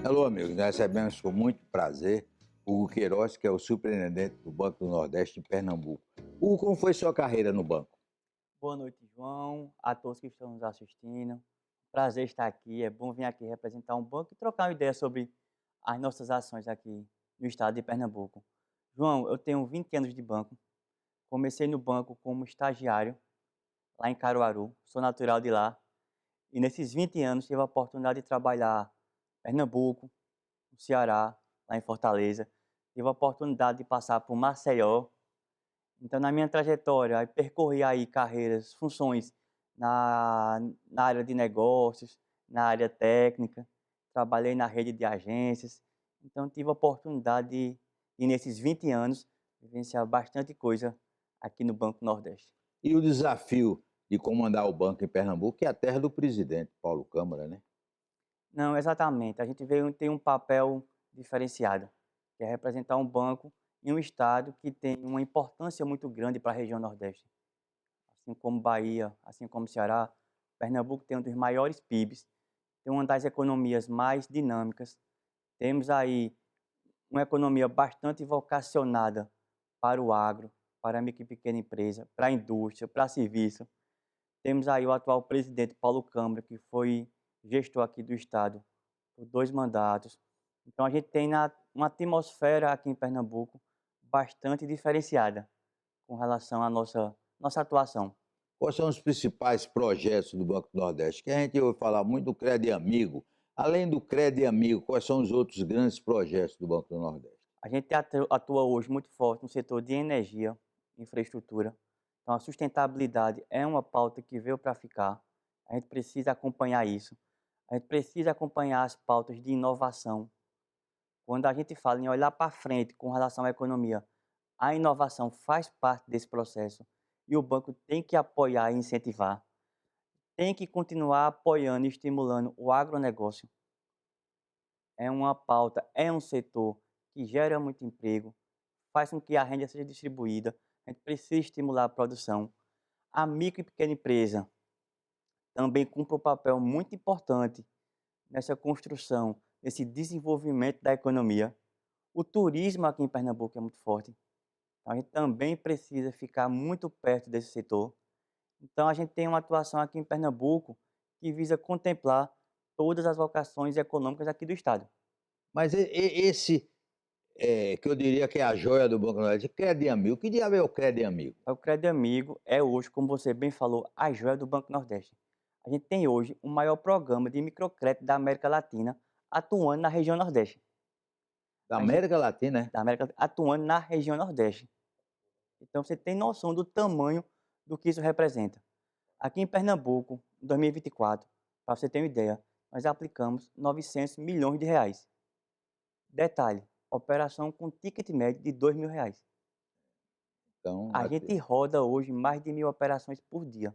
Alô, amigos, nós recebemos com muito prazer Hugo Queiroz, que é o superintendente do Banco do Nordeste em Pernambuco. Hugo, como foi sua carreira no banco? Boa noite, João, a todos que estão nos assistindo. Prazer estar aqui. É bom vir aqui representar um banco e trocar uma ideia sobre as nossas ações aqui no estado de Pernambuco. João, eu tenho 20 anos de banco. Comecei no banco como estagiário lá em Caruaru. Sou natural de lá. E nesses 20 anos tive a oportunidade de trabalhar em Pernambuco, no Ceará, lá em Fortaleza. Tive a oportunidade de passar por Maceió. Então, na minha trajetória, eu percorri aí carreiras, funções na área de negócios, na área técnica, trabalhei na rede de agências. Então, tive a oportunidade de nesses 20 anos, vivenciar bastante coisa aqui no Banco Nordeste. E o desafio de comandar o banco em Pernambuco, que é a terra do presidente Paulo Câmara, né? Não, exatamente. A gente veio tem um papel diferenciado, que é representar um banco em um estado que tem uma importância muito grande para a região Nordeste. Assim como Bahia, assim como Ceará, Pernambuco tem um dos maiores PIBs, tem uma das economias mais dinâmicas. Temos aí uma economia bastante vocacionada para o agro, para a micro e pequena empresa, para a indústria, para serviço. Temos aí o atual presidente Paulo Câmara, que foi gestor aqui do estado por 2 mandatos. Então a gente tem uma atmosfera aqui em Pernambuco bastante diferenciada com relação à nossa atuação. Quais são os principais projetos do Banco do Nordeste? Que a gente ouve falar muito do Crédito Amigo. Além do Crédito Amigo, quais são os outros grandes projetos do Banco do Nordeste? A gente atua hoje muito forte no setor de energia, infraestrutura. Então, a sustentabilidade é uma pauta que veio para ficar. A gente precisa acompanhar isso. A gente precisa acompanhar as pautas de inovação. Quando a gente fala em olhar para frente com relação à economia, a inovação faz parte desse processo e o banco tem que apoiar e incentivar. Tem que continuar apoiando e estimulando o agronegócio. É uma pauta, é um setor que gera muito emprego, faz com que a renda seja distribuída. A gente precisa estimular a produção. A micro e pequena empresa também cumpre um papel muito importante nessa construção, nesse desenvolvimento da economia. O turismo aqui em Pernambuco é muito forte. Então a gente também precisa ficar muito perto desse setor. Então a gente tem uma atuação aqui em Pernambuco que visa contemplar todas as vocações econômicas aqui do estado. Mas esse, que eu diria que é a joia do Banco do Nordeste, Crédito Amigo. Que diabo é o Crédito Amigo? O Crédito Amigo é hoje, como você bem falou, a joia do Banco Nordeste. A gente tem hoje o maior programa de microcrédito da América Latina atuando na região Nordeste. Da A gente, América Latina, né? da América atuando na região Nordeste. Então você tem noção do tamanho do que isso representa. Aqui em Pernambuco, em 2024, para você ter uma ideia, nós aplicamos 900 milhões de reais. Detalhe, operação com ticket médio de R$ 2.000. Então, A gente roda hoje mais de 1.000 operações por dia.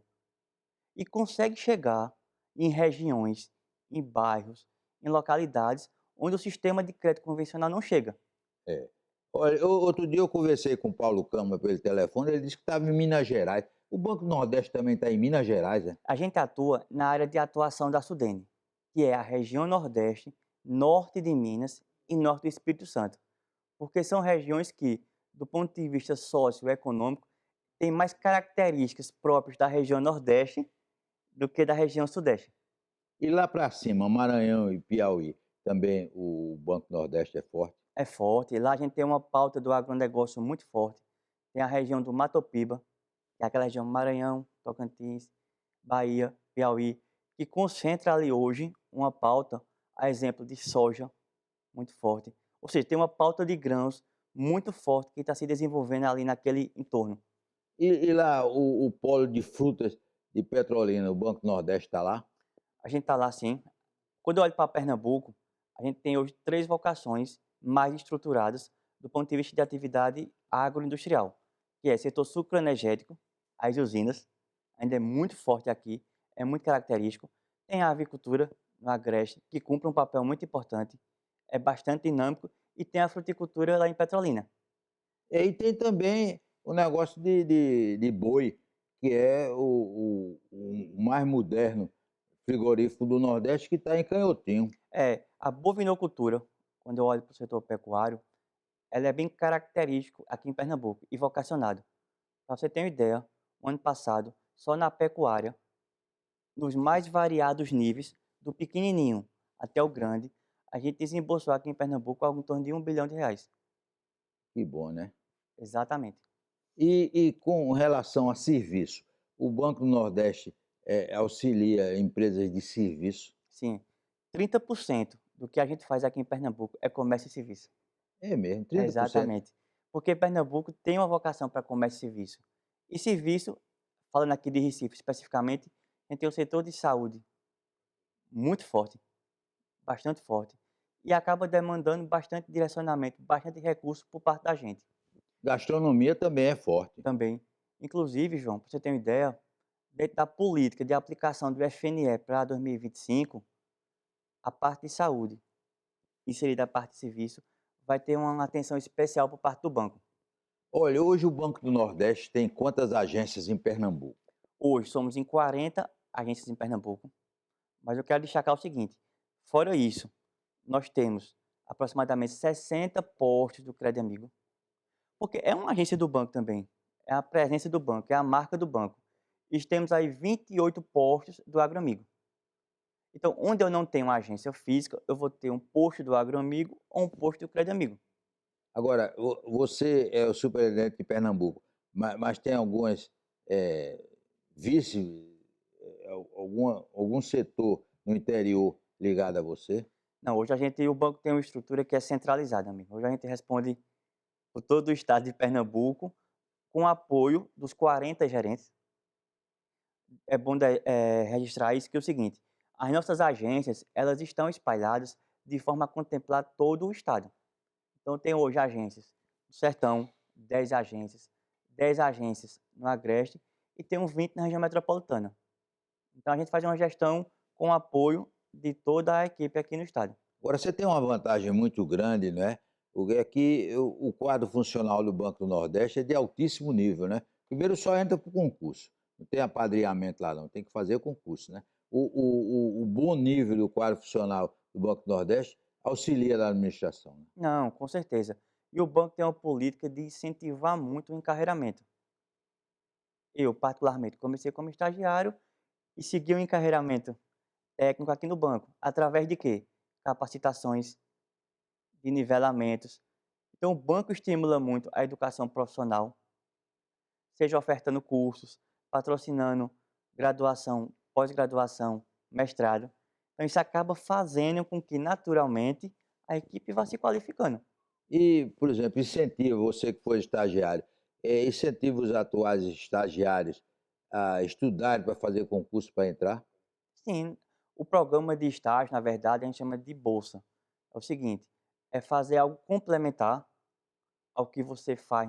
E consegue chegar em regiões, em bairros, em localidades onde o sistema de crédito convencional não chega. é. Olha, outro dia eu conversei com o Paulo Câmara pelo telefone, ele disse que estava em Minas Gerais. O Banco do Nordeste também está em Minas Gerais, né? A gente atua na área de atuação da Sudene, que é a região Nordeste, norte de Minas e norte do Espírito Santo, porque são regiões que, do ponto de vista socioeconômico, têm mais características próprias da região Nordeste do que da região Sudeste. E lá para cima, Maranhão e Piauí, também o Banco do Nordeste é forte. É forte, lá a gente tem uma pauta do agronegócio muito forte. Tem a região do Matopiba, que é aquela região Maranhão, Tocantins, Bahia, Piauí, que concentra ali hoje uma pauta, a exemplo de soja, muito forte. Ou seja, tem uma pauta de grãos muito forte que está se desenvolvendo ali naquele entorno. E lá o polo de frutas de Petrolina, o Banco do Nordeste está lá? A gente está lá sim. Quando eu olho para Pernambuco, a gente tem hoje 3 vocações mais estruturadas do ponto de vista de atividade agroindustrial, que é setor sucroenergético, as usinas, ainda é muito forte aqui, é muito característico. Tem a avicultura no Agreste, que cumpre um papel muito importante, é bastante dinâmico, e tem a fruticultura lá em Petrolina. E aí tem também o negócio de boi, que é o mais moderno frigorífico do Nordeste, que está em Canhotinho. É, A bovinocultura, quando eu olho para o setor pecuário, ela é bem característico aqui em Pernambuco e vocacionado. Para você ter uma ideia, o ano passado, só na pecuária, nos mais variados níveis, do pequenininho até o grande, a gente desembolsou aqui em Pernambuco algo em torno de R$ 1 bilhão. Que bom, né? Exatamente. E com relação a serviço, o Banco do Nordeste auxilia empresas de serviço? Sim, 30% do que a gente faz aqui em Pernambuco é comércio e serviço. É mesmo, 30%? Exatamente. Porque Pernambuco tem uma vocação para comércio e serviço. E serviço, falando aqui de Recife especificamente, a gente tem um setor de saúde muito forte, bastante forte, e acaba demandando bastante direcionamento, bastante recurso por parte da gente Gastronomia também é forte. também. Inclusive, João, para você ter uma ideia, dentro da política de aplicação do FNE para 2025, a parte de saúde, inserida a parte de serviço, vai ter uma atenção especial por parte do banco. Olha, hoje o Banco do Nordeste tem quantas agências em Pernambuco? Hoje somos em 40 agências em Pernambuco, mas eu quero destacar o seguinte: fora isso, nós temos aproximadamente 60 postos do Crédito Amigo, porque é uma agência do banco também, é a presença do banco, é a marca do banco. E temos aí 28 postos do AgroAmigo. Então, onde eu não tenho uma agência física, eu vou ter um posto do AgroAmigo ou um posto do Crédito Amigo. Agora, você é o superintendente de Pernambuco, mas tem algumas vice, algum setor no interior ligado a você? Não, hoje o banco tem uma estrutura que é centralizada, amigo. Hoje a gente responde por todo o estado de Pernambuco, com apoio dos 40 gerentes. É bom registrar isso, que é o seguinte: as nossas agências, elas estão espalhadas de forma a contemplar todo o estado. Então tem hoje agências no Sertão, 10 agências no Agreste e tem uns 20 na região metropolitana. Então a gente faz uma gestão com apoio de toda a equipe aqui no estado. Agora, você tem uma vantagem muito grande, não é? Porque aqui o quadro funcional do Banco do Nordeste é de altíssimo nível, né? Primeiro só entra para o concurso, não tem apadrinhamento lá não, tem que fazer concurso, né? O bom nível do quadro funcional do Banco do Nordeste auxilia na administração, né? Não, com certeza. E o banco tem uma política de incentivar muito o encarreiramento. Eu, particularmente, comecei como estagiário e segui o encarreiramento técnico aqui no banco. Através de quê? Capacitações, de nivelamentos. Então, o banco estimula muito a educação profissional, seja ofertando cursos, patrocinando graduação, pós-graduação, mestrado. Então, isso acaba fazendo com que, naturalmente, a equipe vá se qualificando. E, por exemplo, incentiva, você que foi estagiário, incentiva os atuais estagiários a estudarem para fazer concurso para entrar? Sim, o programa de estágio, na verdade, a gente chama de bolsa. É o seguinte, é fazer algo complementar ao que você faz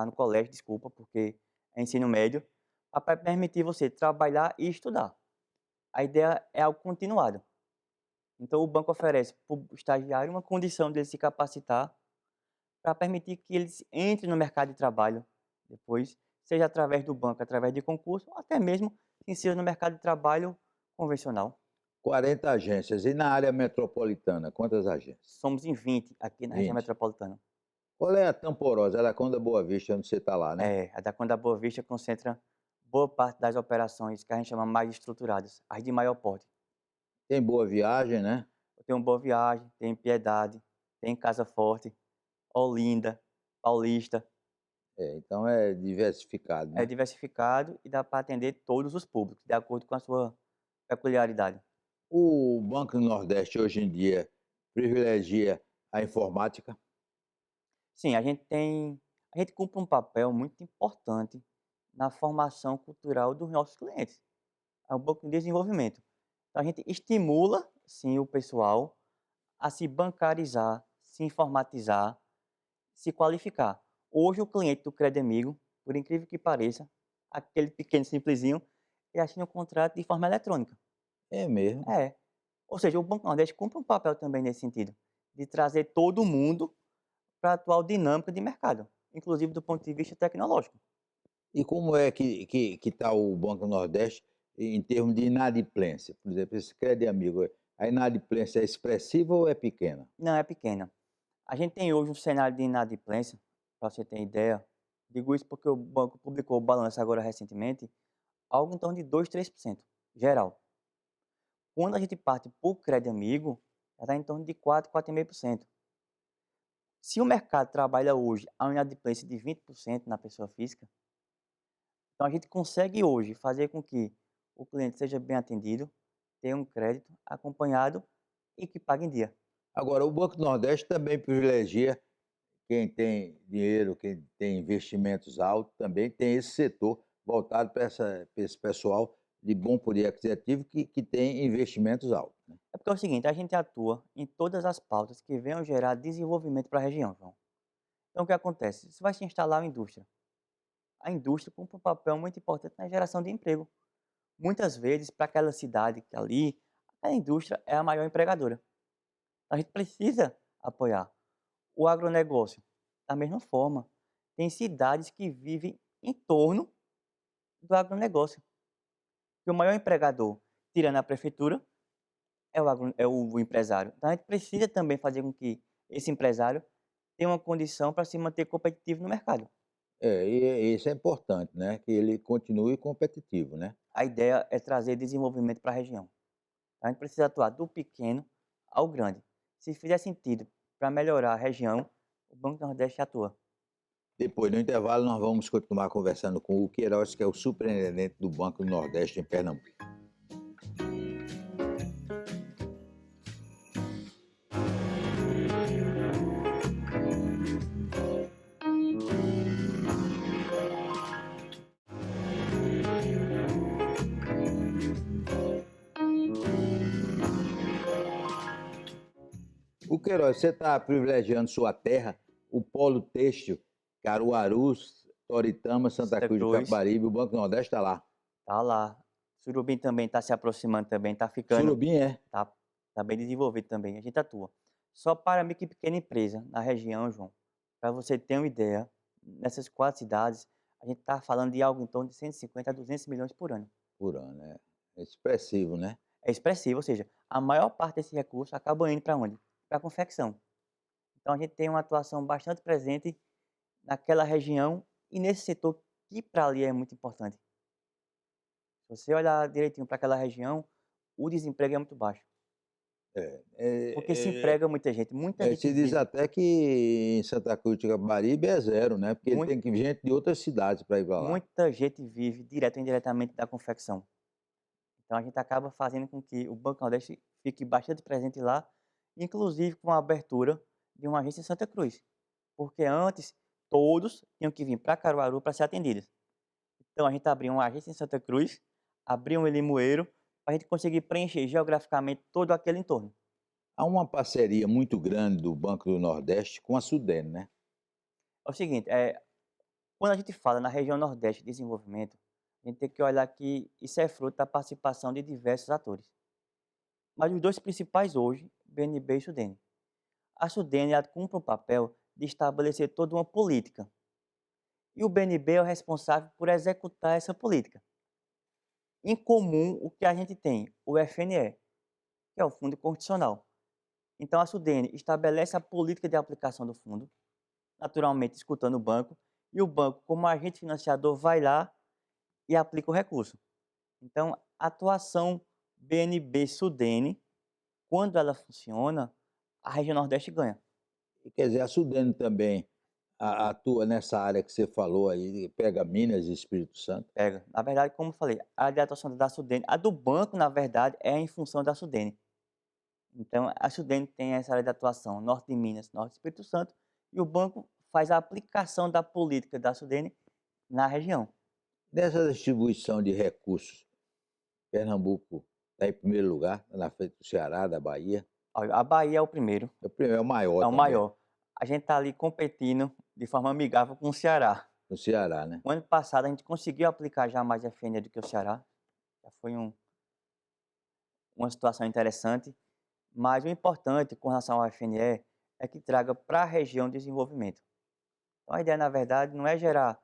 no colégio, desculpa, porque é ensino médio, para permitir você trabalhar e estudar. A ideia é algo continuado. Então, o banco oferece para o estagiário uma condição de ele se capacitar para permitir que eles entrem no mercado de trabalho depois, seja através do banco, através de concurso, ou até mesmo se insira no mercado de trabalho convencional. 40 agências. E na área metropolitana, quantas agências? Somos em 20 aqui na região 20. metropolitana. Qual é a Tamporosa? É da Conda Boa Vista, onde você está lá, né? A da Conda Boa Vista concentra boa parte das operações que a gente chama mais estruturadas, as de maior porte. Tem Boa Viagem, né? Tem Boa Viagem, tem Piedade, tem Casa Forte, Olinda, Paulista. Então é diversificado, É né? diversificado e dá para atender todos os públicos, de acordo com a sua peculiaridade. O Banco do Nordeste, hoje em dia, privilegia a informática. Sim, a gente cumpre um papel muito importante na formação cultural dos nossos clientes. É um banco de desenvolvimento. Então, a gente estimula, sim, o pessoal a se bancarizar, se informatizar, se qualificar. Hoje, o cliente do Crédito Amigo, por incrível que pareça, aquele pequeno simplesinho, ele assina um contrato de forma eletrônica. É mesmo. É. Ou seja, o Banco Nordeste cumpre um papel também nesse sentido, de trazer todo mundo para a atual dinâmica de mercado, inclusive do ponto de vista tecnológico. E como é que está o Banco do Nordeste em termos de inadimplência? Por exemplo, esse Crédito Amigo, A inadimplência é expressiva ou é pequena? Não é pequena. A gente tem hoje um cenário de inadimplência, para você ter ideia, digo isso porque o banco publicou o balanço agora recentemente, algo em torno de 2, 3%, geral. Quando a gente parte para o crédito amigo, já está em torno de 4, 4,5%. Se o mercado trabalha hoje a inadimplência de 20% na pessoa física, então a gente consegue hoje fazer com que o cliente seja bem atendido, tenha um crédito acompanhado e que pague em dia. Agora, o Banco do Nordeste também privilegia quem tem dinheiro, quem tem investimentos altos, também tem esse setor voltado para esse pessoal de bom poder aquisitivo que tem investimentos altos, né? É porque é o seguinte, a gente atua em todas as pautas que venham gerar desenvolvimento para a região, João. Então o que acontece? Se vai se instalar uma indústria, a indústria cumpre um papel muito importante na geração de emprego. Muitas vezes, para aquela cidade que ali, a indústria é a maior empregadora. A gente precisa apoiar. O agronegócio, da mesma forma, tem cidades que vivem em torno do agronegócio. E o maior empregador, tirando a prefeitura, é o empresário. Então a gente precisa também fazer com que esse empresário tenha uma condição para se manter competitivo no mercado. E isso é importante, né, que ele continue competitivo, né? A ideia é trazer desenvolvimento para a região. A gente precisa atuar do pequeno ao grande. Se fizer sentido para melhorar a região, o Banco do Nordeste atua. Depois do intervalo, nós vamos continuar conversando com o Queiroz, que é o superintendente do Banco do Nordeste em Pernambuco. O Queiroz, você está privilegiando sua terra, o polo têxtil, Caruaru, Toritama, Santa Santa Cruz do Cruz Capibaribe, o Banco do Nordeste está lá. tá lá. Surubim também está se aproximando também, está ficando, Surubim é? tá, tá bem desenvolvido também. A gente atua. Só para micro e pequena empresa na região, João, para você ter uma ideia, nessas 4 cidades, a gente está falando de algo em torno de 150 a 200 milhões por ano. Por ano, é expressivo, né? É expressivo, ou seja, a maior parte desse recurso acaba indo para onde? Para a confecção. Então a gente tem uma atuação bastante presente naquela região e nesse setor que para ali é muito importante. Se você olhar direitinho para aquela região, o desemprego é muito baixo, É, porque se é, emprega muita gente se diz vive, até que em Santa Cruz do Capibaribe é zero, né? Porque ele mui tem que vir gente de outras cidades para ir para lá. muita gente vive direto ou indiretamente da confecção. Então a gente acaba fazendo com que o Banco Nordeste fique bastante presente lá, inclusive com a abertura de uma agência em Santa Cruz, porque antes todos tinham que vir para Caruaru para ser atendidos. Então a gente abriu uma agência em Santa Cruz, abriu um em Limoeiro, para a gente conseguir preencher geograficamente todo aquele entorno. Há uma parceria muito grande do Banco do Nordeste com a Sudene, né? É o seguinte, quando a gente fala na região Nordeste de desenvolvimento, a gente tem que olhar que isso é fruto da participação de diversos atores. Mas os dois principais hoje, BNB e Sudene. A Sudene ela cumpre o papel de estabelecer toda uma política. E o BNB é o responsável por executar essa política. Em comum, o que a gente tem? O FNE, que é o Fundo Constitucional. Então, a Sudene estabelece a política de aplicação do fundo, naturalmente escutando o banco, e o banco, como agente financiador, vai lá e aplica o recurso. Então, a atuação BNB-Sudene, quando ela funciona, a região Nordeste ganha. E, quer dizer, a Sudene também atua nessa área que você falou aí, pega Minas e Espírito Santo. Pega. Na verdade, como eu falei, a de atuação da Sudene, a do banco, na verdade, é em função da Sudene. Então, a Sudene tem essa área de atuação, norte de Minas, norte do Espírito Santo, e o banco faz a aplicação da política da Sudene na região. Nessa distribuição de recursos, Pernambuco está em primeiro lugar, tá na frente do Ceará, da Bahia. Olha, a Bahia é o primeiro, É o maior é o também, maior. A gente está ali competindo de forma amigável com o Ceará. no Ceará, né? O ano passado a gente conseguiu aplicar já mais FNE do que o Ceará. Já foi uma situação interessante. Mas o importante com relação ao FNE é que traga para a região desenvolvimento. Então a ideia, na verdade, não é gerar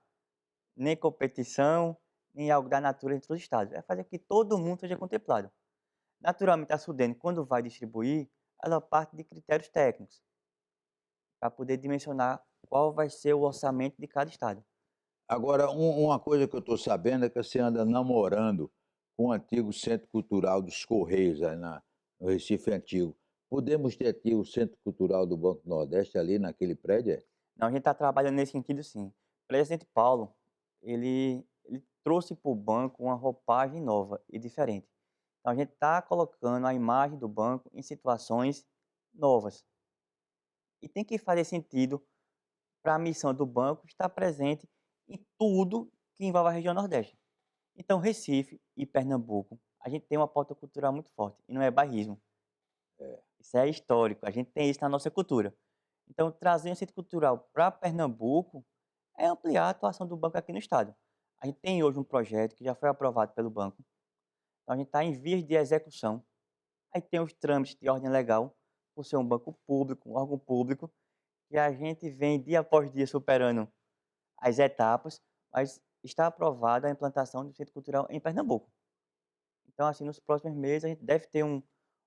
nem competição, nem algo da natureza entre os estados. É fazer que todo mundo seja contemplado. Naturalmente, a Sudene, quando vai distribuir, ela parte de critérios técnicos, para poder dimensionar qual vai ser o orçamento de cada estado. Agora, uma coisa que eu estou sabendo é que você anda namorando com o antigo Centro Cultural dos Correios, aí no Recife Antigo. Podemos ter aqui o Centro Cultural do Banco do Nordeste ali naquele prédio? É? Então, a gente está trabalhando nesse sentido sim. O presidente Paulo, ele trouxe para o banco uma roupagem nova e diferente. Então, a gente está colocando a imagem do banco em situações novas. E tem que fazer sentido para a missão do banco estar presente em tudo que envolve a região Nordeste. Então, Recife e Pernambuco, a gente tem uma pauta cultural muito forte, e não é bairrismo. Isso é histórico, a gente tem isso na nossa cultura. Então, trazer um centro cultural para Pernambuco é ampliar a atuação do banco aqui no estado. A gente tem hoje um projeto que já foi aprovado pelo banco, então a gente está em vias de execução. Aí tem os trâmites de ordem legal, por ser um banco público, um órgão público, que a gente vem dia após dia superando as etapas, mas está aprovada a implantação do centro cultural em Pernambuco. Então, assim, nos próximos meses a gente deve ter um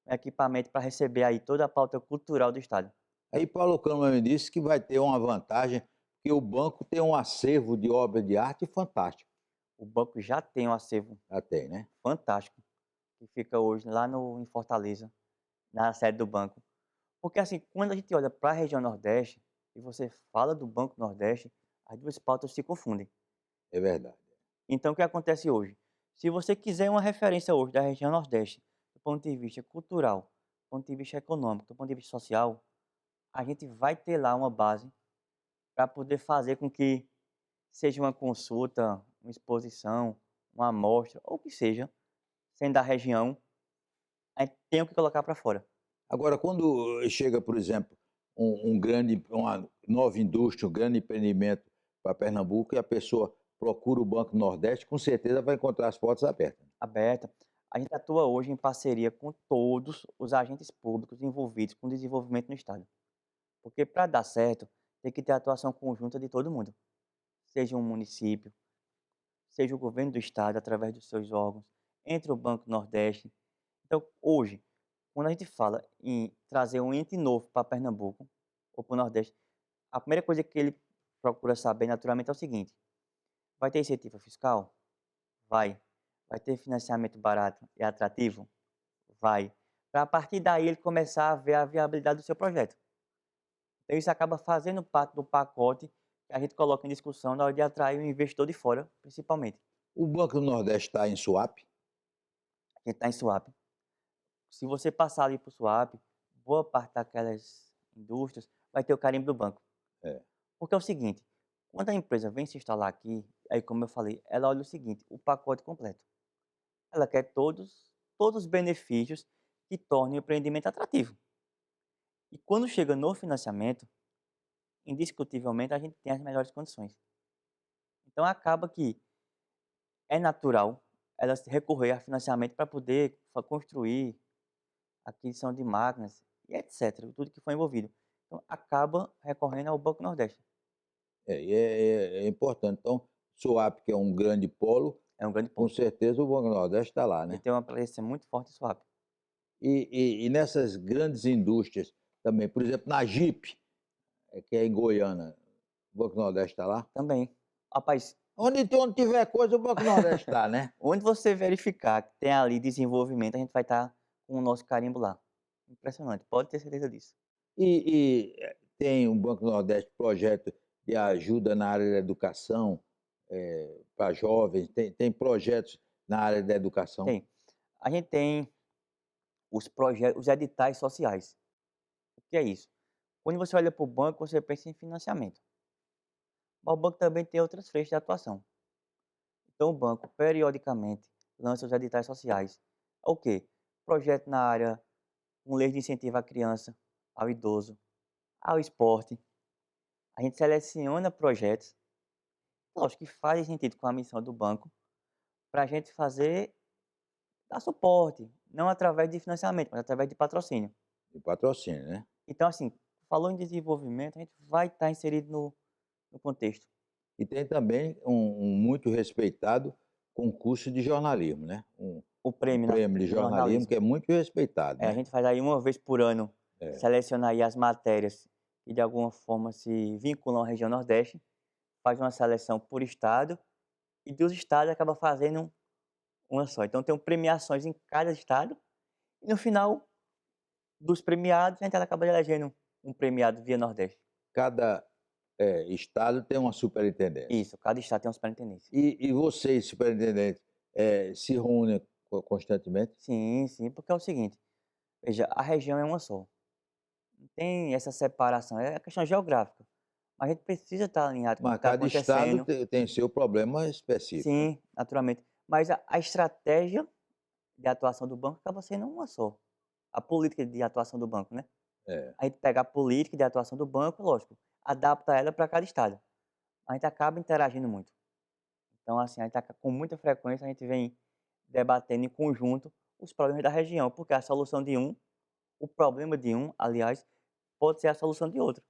equipamento para receber aí toda a pauta cultural do estado. Aí Paulo Câmara me disse que vai ter uma vantagem, que o banco tem um acervo de obras de arte fantástico. O banco já tem um acervo Já tem, né? fantástico, que fica hoje lá no em Fortaleza, na sede do banco. Porque, assim, quando a gente olha para a região Nordeste e você fala do Banco Nordeste, as 2 pautas se confundem. É verdade. Então, o que acontece hoje? Se você quiser uma referência hoje da região Nordeste, do ponto de vista cultural, do ponto de vista econômico, do ponto de vista social, a gente vai ter lá uma base para poder fazer com que seja uma consulta, uma exposição, uma amostra, ou o que seja, sendo da região, a gente tem o que colocar para fora. Agora, quando chega, por exemplo, uma nova indústria, um grande empreendimento para Pernambuco e a pessoa procura o Banco Nordeste, com certeza vai encontrar as portas abertas. Aberta. A gente atua hoje em parceria com todos os agentes públicos envolvidos com o desenvolvimento no estado. Porque para dar certo, tem que ter atuação conjunta de todo mundo. Seja um município, seja o governo do estado através dos seus órgãos, entre o Banco Nordeste. Então, hoje, quando a gente fala em trazer um ente novo para Pernambuco ou para o Nordeste, a primeira coisa que ele procura saber naturalmente é o seguinte: vai ter incentivo fiscal? Vai. Vai ter financiamento barato e atrativo? Vai. Para a partir daí ele começar a ver a viabilidade do seu projeto. Então isso acaba fazendo parte do pacote que a gente coloca em discussão na hora de atrair o investidor de fora, principalmente. O Banco do Nordeste está em Suape? A gente está em swap. Se você passar ali para o swap, boa parte daquelas indústrias vai ter o carimbo do banco. É. Porque é o seguinte, quando a empresa vem se instalar aqui, aí como eu falei, ela olha o seguinte, o pacote completo. Ela quer todos os benefícios que tornem o empreendimento atrativo. E quando chega no financiamento, indiscutivelmente a gente tem as melhores condições. Então acaba que é natural ela se recorrer a financiamento para poder construir aquisição de máquinas e etc, tudo que for envolvido. Então acaba recorrendo ao Banco Nordeste. É importante. Então, Suape, que é um grande polo, É um grande com ponto. certeza o Banco do Nordeste está lá, Ele né? tem uma presença muito forte em swap. E nessas grandes indústrias também, por exemplo, na Jeep, que é em Goiânia, o Banco do Nordeste está lá? Também. Rapaz, Onde tiver coisa, o Banco do Nordeste está, né? onde você verificar que tem ali desenvolvimento, a gente vai estar com o nosso carimbo lá. Impressionante, pode ter certeza disso. Tem o Banco do Nordeste projeto de ajuda na área da educação, para jovens, tem projetos na área da educação. Tem. A gente tem os projetos, os editais sociais. O que é isso? Quando você olha para o banco, você pensa em financiamento. Mas o banco também tem outras frentes de atuação. Então o banco, periodicamente, lança os editais sociais. É o quê? Projeto na área, com lei de incentivo à criança, ao idoso, ao esporte. A gente seleciona projetos, lógico que fazem sentido com a missão do banco, para a gente fazer, dar suporte, não através de financiamento, mas através de patrocínio. De patrocínio, né? Então, assim, falou em desenvolvimento, a gente vai estar inserido no contexto. E tem também um muito respeitado concurso de jornalismo, né? O Um prêmio prêmio de de jornalismo que jornalismo. é muito respeitado, A né? gente faz aí uma vez por ano, É. seleciona aí as matérias que de alguma forma se vinculam à região Nordeste, faz uma seleção por estado e dos estados acaba fazendo uma só. Então tem premiações em cada estado e no final dos premiados a gente acaba elegendo um premiado via Nordeste. Cada estado tem uma superintendência. Isso, cada estado tem uma superintendência. E vocês, superintendentes, se reúnem constantemente? Sim, sim, porque é o seguinte, veja, a região é uma só. Não tem essa separação, é questão geográfica. Mas a gente precisa estar alinhado com o que Mas está cada estado acontecendo. tem seu problema específico, né? Sim, naturalmente. Mas a estratégia de atuação do banco acaba sendo uma só. A política de atuação do banco, né? É. A gente pega a política de atuação do banco, lógico, adapta ela para cada estado. A gente acaba interagindo muito. Então, assim, a gente com muita frequência a gente vem debatendo em conjunto os problemas da região, porque a solução de um, o problema de um, aliás, pode ser a solução de outro.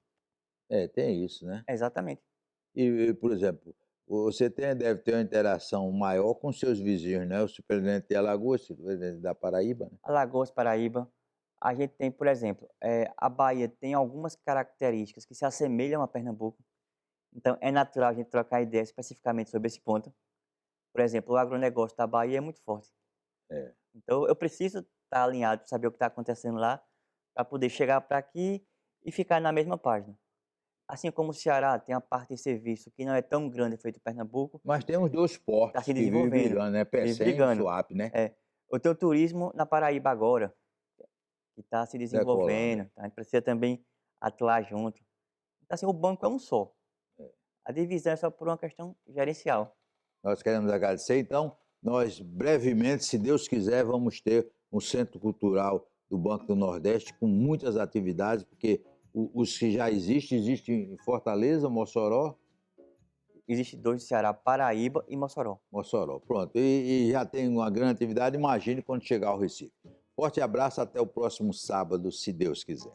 É, tem isso, né? Exatamente. Por exemplo, você deve ter uma interação maior com seus vizinhos, né? O superintendente de Alagoas, o superintendente da Paraíba, né? Alagoas, Paraíba, a gente tem, por exemplo, a Bahia tem algumas características que se assemelham a Pernambuco, então é natural a gente trocar ideia especificamente sobre esse ponto. Por exemplo, o agronegócio da Bahia é muito forte. É. Então eu preciso estar alinhado, saber o que está acontecendo lá, para poder chegar para aqui e ficar na mesma página. Assim como o Ceará tem a parte de serviço que não é tão grande feito em Pernambuco, Mas tem os dois está portos se que vivem desenvolvendo, brigando, né? vive Pecém e brigando. Suape, né? É, eu tenho turismo na Paraíba agora, que está se Decolando. desenvolvendo, então a gente precisa também atuar junto. Então, assim, o banco é um só. A divisão é só por uma questão gerencial. Nós queremos agradecer, então, nós brevemente, se Deus quiser, vamos ter um centro cultural do Banco do Nordeste com muitas atividades, porque os que já existem em Fortaleza, Mossoró, Existe dois no Ceará, Paraíba e Mossoró. Mossoró, pronto. E já tem uma grande atividade, imagine quando chegar ao Recife. Forte abraço, até o próximo sábado, se Deus quiser.